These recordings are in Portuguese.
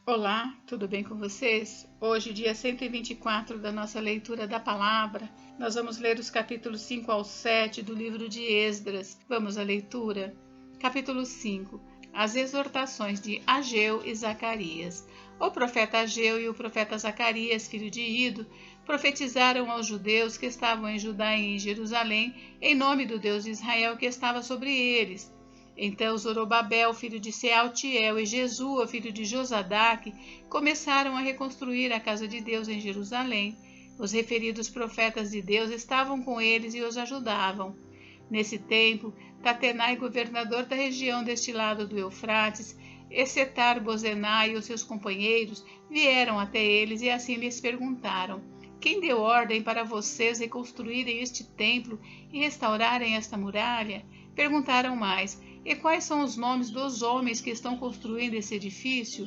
Olá, tudo bem com vocês? Hoje, dia 124 da nossa leitura da palavra, nós vamos ler os capítulos 5 ao 7 do livro de Esdras. Vamos à leitura? Capítulo 5. As exortações de Ageu e Zacarias. O profeta Ageu e o profeta Zacarias, filho de Ido, profetizaram aos judeus que estavam em Judá e em Jerusalém, em nome do Deus de Israel que estava sobre eles. Então Zorobabel, filho de Sealtiel, e Jesua, filho de Josadaque, começaram a reconstruir a casa de Deus em Jerusalém. Os referidos profetas de Deus estavam com eles e os ajudavam. Nesse tempo, Tatenai, governador da região deste lado do Eufrates, e Setar-Bozenai e os seus companheiros vieram até eles e assim lhes perguntaram: quem deu ordem para vocês reconstruírem este templo e restaurarem esta muralha? Perguntaram mais: e quais são os nomes dos homens que estão construindo esse edifício?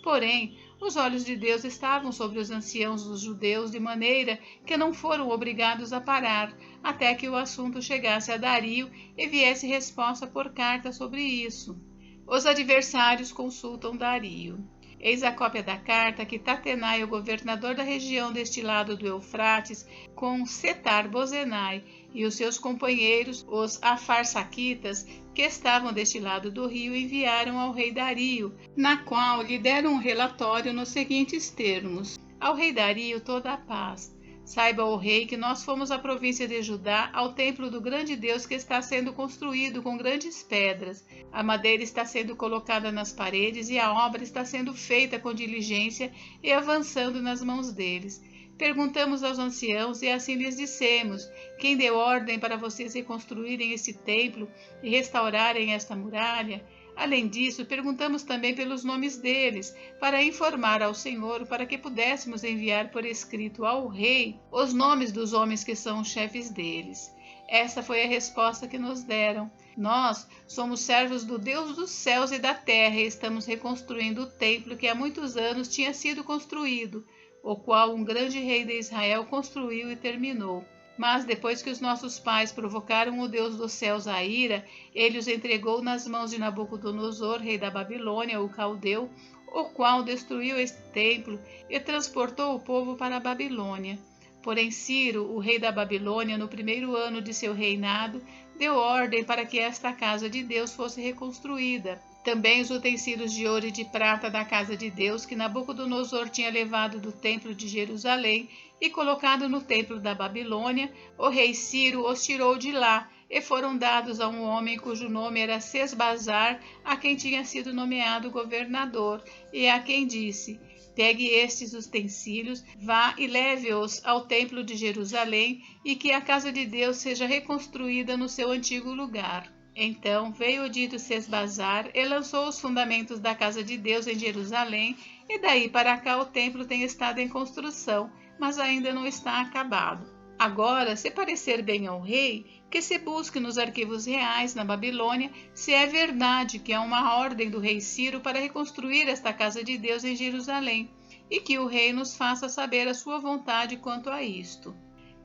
Porém, os olhos de Deus estavam sobre os anciãos dos judeus, de maneira que não foram obrigados a parar, até que o assunto chegasse a Dario e viesse resposta por carta sobre isso. Os adversários consultam Dario. Eis a cópia da carta que Tatenai, o governador da região deste lado do Eufrates, com Setar-Bozenai e os seus companheiros, os Afarsaquitas, que estavam deste lado do rio, enviaram ao rei Dario, na qual lhe deram um relatório nos seguintes termos: ao rei Dario toda a paz. Saiba, ó rei, que nós fomos à província de Judá, ao templo do grande Deus que está sendo construído com grandes pedras. A madeira está sendo colocada nas paredes e a obra está sendo feita com diligência e avançando nas mãos deles. Perguntamos aos anciãos e assim lhes dissemos: quem deu ordem para vocês reconstruírem esse templo e restaurarem esta muralha? Além disso, perguntamos também pelos nomes deles, para informar ao Senhor, para que pudéssemos enviar por escrito ao rei os nomes dos homens que são os chefes deles. Esta foi a resposta que nos deram: nós somos servos do Deus dos céus e da terra e estamos reconstruindo o templo que há muitos anos tinha sido construído, o qual um grande rei de Israel construiu e terminou. Mas depois que os nossos pais provocaram o Deus dos céus à ira, ele os entregou nas mãos de Nabucodonosor, rei da Babilônia, o caldeu, o qual destruiu este templo e transportou o povo para a Babilônia. Porém Ciro, o rei da Babilônia, no primeiro ano de seu reinado, deu ordem para que esta casa de Deus fosse reconstruída. Também os utensílios de ouro e de prata da casa de Deus que Nabucodonosor tinha levado do templo de Jerusalém e colocado no templo da Babilônia, o rei Ciro os tirou de lá e foram dados a um homem cujo nome era Sesbazar, a quem tinha sido nomeado governador, e a quem disse: pegue estes utensílios, vá e leve-os ao templo de Jerusalém e que a casa de Deus seja reconstruída no seu antigo lugar. Então veio o dito Sesbazar e lançou os fundamentos da casa de Deus em Jerusalém, e daí para cá o templo tem estado em construção, mas ainda não está acabado. Agora, se parecer bem ao rei, que se busque nos arquivos reais na Babilônia se é verdade que há uma ordem do rei Ciro para reconstruir esta casa de Deus em Jerusalém, e que o rei nos faça saber a sua vontade quanto a isto.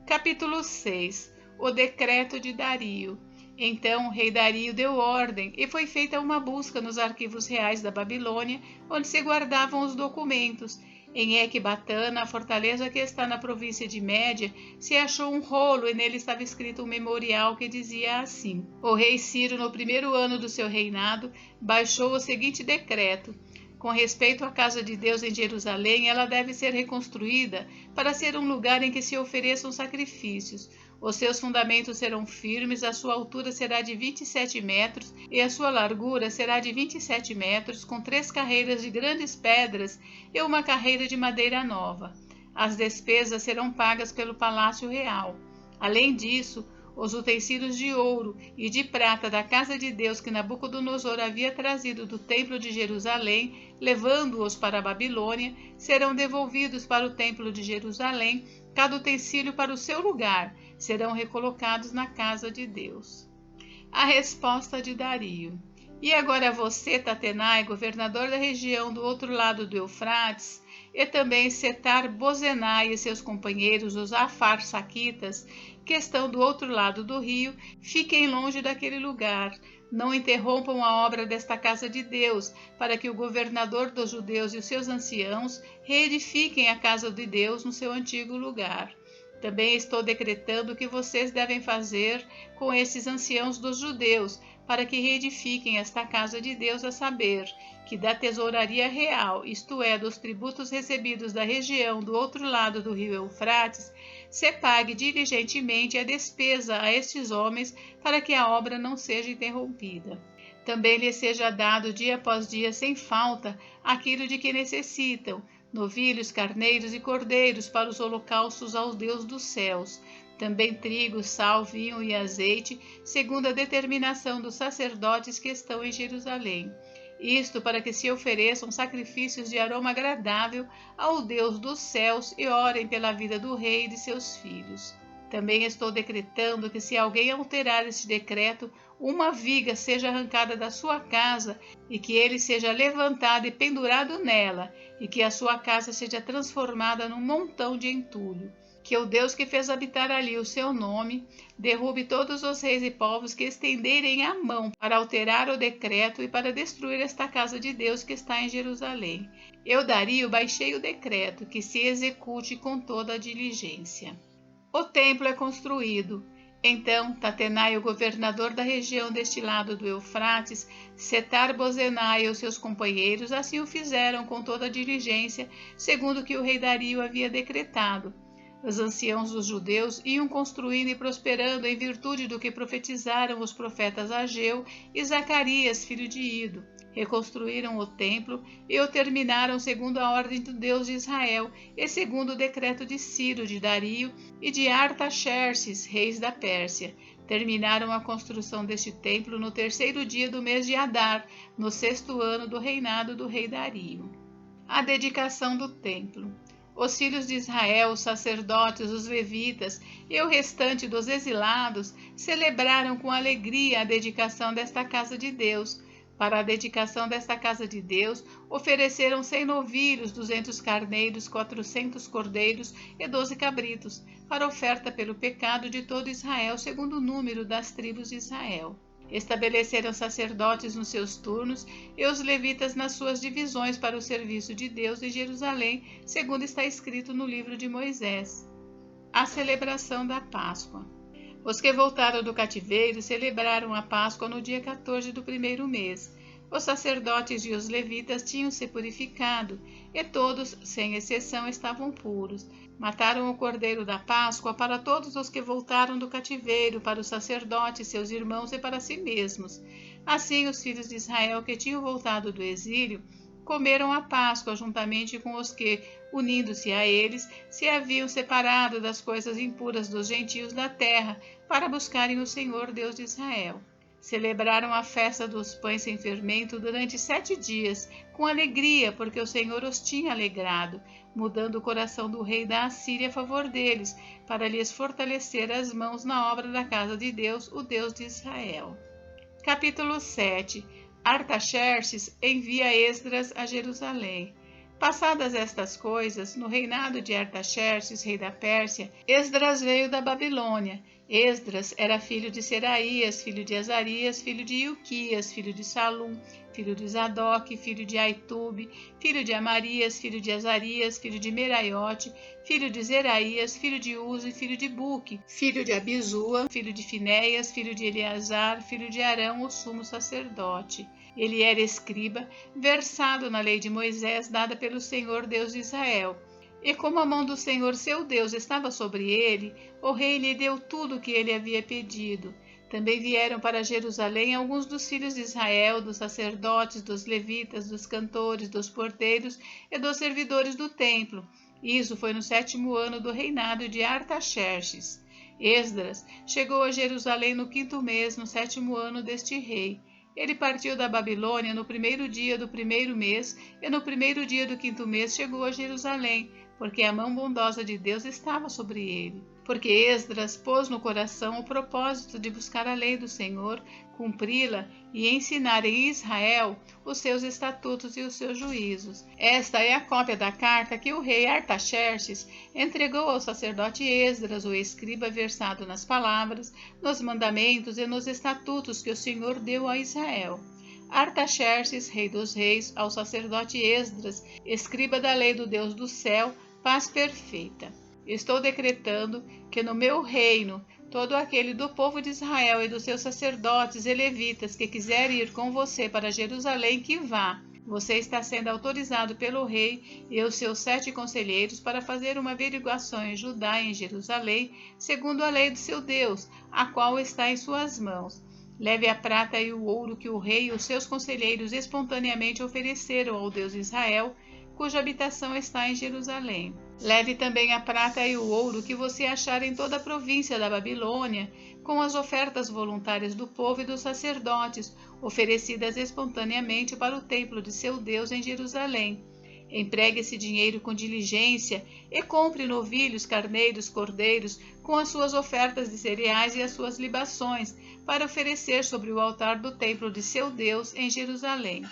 Capítulo 6. O decreto de Dario. Então o rei Dario deu ordem e foi feita uma busca nos arquivos reais da Babilônia, onde se guardavam os documentos. Em Ecbatana, a fortaleza que está na província de Média, se achou um rolo e nele estava escrito um memorial que dizia assim: o rei Ciro, no primeiro ano do seu reinado, baixou o seguinte decreto: com respeito à casa de Deus em Jerusalém, ela deve ser reconstruída para ser um lugar em que se ofereçam sacrifícios. Os seus fundamentos serão firmes, a sua altura será de 27 metros e a sua largura será de 27 metros, com 3 carreiras de grandes pedras e uma carreira de madeira nova. As despesas serão pagas pelo Palácio Real. Além disso, os utensílios de ouro e de prata da casa de Deus que Nabucodonosor havia trazido do templo de Jerusalém, levando-os para a Babilônia, serão devolvidos para o templo de Jerusalém, cada utensílio para o seu lugar, serão recolocados na casa de Deus. A resposta de Dario. E agora você, Tatenai, governador da região do outro lado do Eufrates, e também Setar-Bozenai e seus companheiros, os Afarsaquitas, que estão do outro lado do rio, fiquem longe daquele lugar. Não interrompam a obra desta casa de Deus, para que o governador dos judeus e os seus anciãos reedifiquem a casa de Deus no seu antigo lugar. Também estou decretando o que vocês devem fazer com esses anciãos dos judeus, para que reedifiquem esta casa de Deus, a saber, que da tesouraria real, isto é, dos tributos recebidos da região do outro lado do rio Eufrates, se pague diligentemente a despesa a estes homens, para que a obra não seja interrompida. Também lhes seja dado dia após dia, sem falta, aquilo de que necessitam, novilhos, carneiros e cordeiros para os holocaustos ao Deus dos céus, também trigo, sal, vinho e azeite, segundo a determinação dos sacerdotes que estão em Jerusalém. Isto para que se ofereçam sacrifícios de aroma agradável ao Deus dos céus e orem pela vida do rei e de seus filhos. Também estou decretando que, se alguém alterar este decreto, uma viga seja arrancada da sua casa e que ele seja levantado e pendurado nela, e que a sua casa seja transformada num montão de entulho. Que o Deus que fez habitar ali o seu nome derrube todos os reis e povos que estenderem a mão para alterar o decreto e para destruir esta casa de Deus que está em Jerusalém. Eu, Dario, baixei o decreto, que se execute com toda a diligência. O templo é construído. Então Tatenai, o governador da região deste lado do Eufrates, Setar-Bozenai e os seus companheiros assim o fizeram com toda a diligência, segundo o que o rei Dario havia decretado. Os anciãos dos judeus iam construindo e prosperando em virtude do que profetizaram os profetas Ageu e Zacarias, filho de Ido. Reconstruíram o templo e o terminaram segundo a ordem do Deus de Israel e segundo o decreto de Ciro, de Dario e de Artaxerxes, reis da Pérsia. Terminaram a construção deste templo no 3º dia do mês de Adar, no 6º ano do reinado do rei Dario. A dedicação do templo. Os filhos de Israel, os sacerdotes, os levitas e o restante dos exilados celebraram com alegria a dedicação desta casa de Deus. Para a dedicação desta casa de Deus, ofereceram 100 novilhos, 200 carneiros, 400 cordeiros e 12 cabritos, para oferta pelo pecado de todo Israel, segundo o número das tribos de Israel. Estabeleceram sacerdotes nos seus turnos e os levitas nas suas divisões para o serviço de Deus em Jerusalém, segundo está escrito no livro de Moisés. A celebração da Páscoa. Os que voltaram do cativeiro celebraram a Páscoa no dia 14 do 1º mês. Os sacerdotes e os levitas tinham se purificado, e todos, sem exceção, estavam puros. Mataram o cordeiro da Páscoa para todos os que voltaram do cativeiro, para os sacerdotes, seus irmãos e para si mesmos. Assim, os filhos de Israel que tinham voltado do exílio comeram a Páscoa juntamente com os que, unindo-se a eles, se haviam separado das coisas impuras dos gentios da terra para buscarem o Senhor Deus de Israel. Celebraram a festa dos pães sem fermento durante 7 dias, com alegria, porque o Senhor os tinha alegrado, mudando o coração do rei da Assíria a favor deles, para lhes fortalecer as mãos na obra da casa de Deus, o Deus de Israel. Capítulo 7. Artaxerxes envia Esdras a Jerusalém. Passadas estas coisas, no reinado de Artaxerxes, rei da Pérsia, Esdras veio da Babilônia. Esdras era filho de Seraías, filho de Azarias, filho de Ilquias, filho de Salum, filho de Zadok, filho de Aitube, filho de Amarias, filho de Azarias, filho de Meraiote, filho de Zeraías, filho de Uzi, filho de Buque, filho de Abizua, filho de Finéias, filho de Eleazar, filho de Arão, o sumo sacerdote. Ele era escriba, versado na lei de Moisés, dada pelo Senhor Deus de Israel. E como a mão do Senhor seu Deus estava sobre ele, o rei lhe deu tudo o que ele havia pedido. Também vieram para Jerusalém alguns dos filhos de Israel, dos sacerdotes, dos levitas, dos cantores, dos porteiros e dos servidores do templo. Isso foi no 7º ano do reinado de Artaxerxes. Esdras chegou a Jerusalém no 5º mês, no 7º ano deste rei. Ele partiu da Babilônia no 1º dia do 1º mês, e no 1º dia do 5º mês chegou a Jerusalém, porque a mão bondosa de Deus estava sobre ele. porque Esdras pôs no coração o propósito de buscar a lei do Senhor, cumpri-la e ensinar em Israel os seus estatutos e os seus juízos. Esta é a cópia da carta que o rei Artaxerxes entregou ao sacerdote Esdras, o escriba versado nas palavras, nos mandamentos e nos estatutos que o Senhor deu a Israel. Artaxerxes, rei dos reis, ao sacerdote Esdras, escriba da lei do Deus do céu, paz perfeita. Estou decretando que no meu reino, todo aquele do povo de Israel e dos seus sacerdotes e levitas que quiser ir com você para Jerusalém, que vá. Você está sendo autorizado pelo rei e os seus 7 conselheiros para fazer uma averiguação em Judá e em Jerusalém, segundo a lei do seu Deus, a qual está em suas mãos. Leve a prata e o ouro que o rei e os seus conselheiros espontaneamente ofereceram ao Deus de Israel, cuja habitação está em Jerusalém. Leve também a prata e o ouro que você achar em toda a província da Babilônia, com as ofertas voluntárias do povo e dos sacerdotes, oferecidas espontaneamente para o templo de seu Deus em Jerusalém. Empregue esse dinheiro com diligência e compre novilhos, carneiros, cordeiros, com as suas ofertas de cereais e as suas libações, para oferecer sobre o altar do templo de seu Deus em Jerusalém.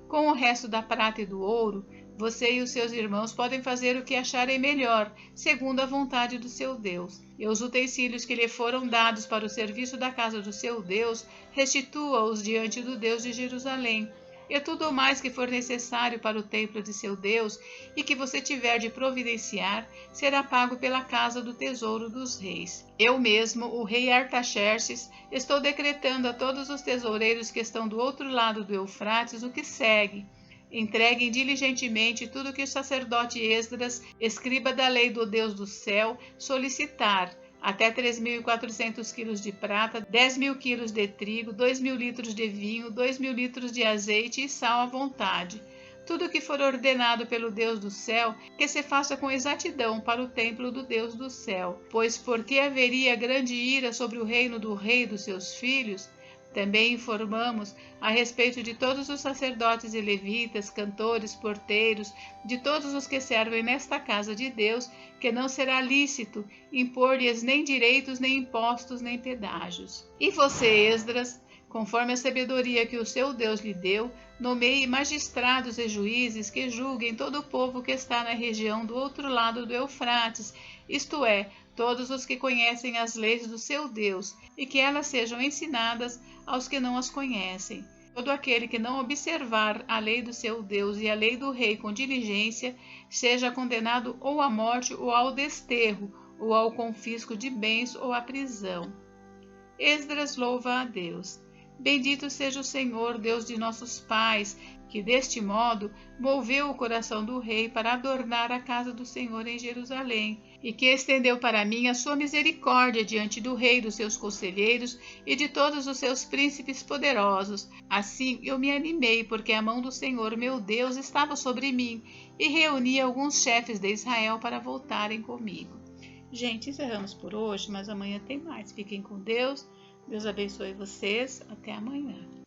Com o resto da prata e do ouro, você e os seus irmãos podem fazer o que acharem melhor, segundo a vontade do seu Deus. E os utensílios que lhe foram dados para o serviço da casa do seu Deus, restitua-os diante do Deus de Jerusalém. E tudo o mais que for necessário para o templo de seu Deus e que você tiver de providenciar, será pago pela casa do tesouro dos reis. Eu mesmo, o rei Artaxerxes, estou decretando a todos os tesoureiros que estão do outro lado do Eufrates o que segue. Entreguem diligentemente tudo que o sacerdote Esdras, escriba da lei do Deus do céu, solicitar, até 3.400 quilos de prata, 10.000 quilos de trigo, 2.000 litros de vinho, 2.000 litros de azeite e sal à vontade. Tudo o que for ordenado pelo Deus do céu, que se faça com exatidão para o templo do Deus do céu. Pois porque haveria grande ira sobre o reino do rei e dos seus filhos? Também informamos a respeito de todos os sacerdotes e levitas, cantores, porteiros, de todos os que servem nesta casa de Deus, que não será lícito impor-lhes nem direitos, nem impostos, nem pedágios. E você, Esdras, conforme a sabedoria que o seu Deus lhe deu, nomeie magistrados e juízes que julguem todo o povo que está na região do outro lado do Eufrates, isto é, todos os que conhecem as leis do seu Deus, e que elas sejam ensinadas aos que não as conhecem. Todo aquele que não observar a lei do seu Deus e a lei do rei com diligência, seja condenado ou à morte ou ao desterro, ou ao confisco de bens ou à prisão. Esdras louva a Deus. Bendito seja o Senhor, Deus de nossos pais, que deste modo moveu o coração do rei para adornar a casa do Senhor em Jerusalém, e que estendeu para mim a sua misericórdia diante do rei, dos seus conselheiros e de todos os seus príncipes poderosos. Assim eu me animei, porque a mão do Senhor meu Deus estava sobre mim, e reuni alguns chefes de Israel para voltarem comigo. Gente, encerramos por hoje, mas amanhã tem mais. Fiquem com Deus. Deus abençoe vocês. Até amanhã.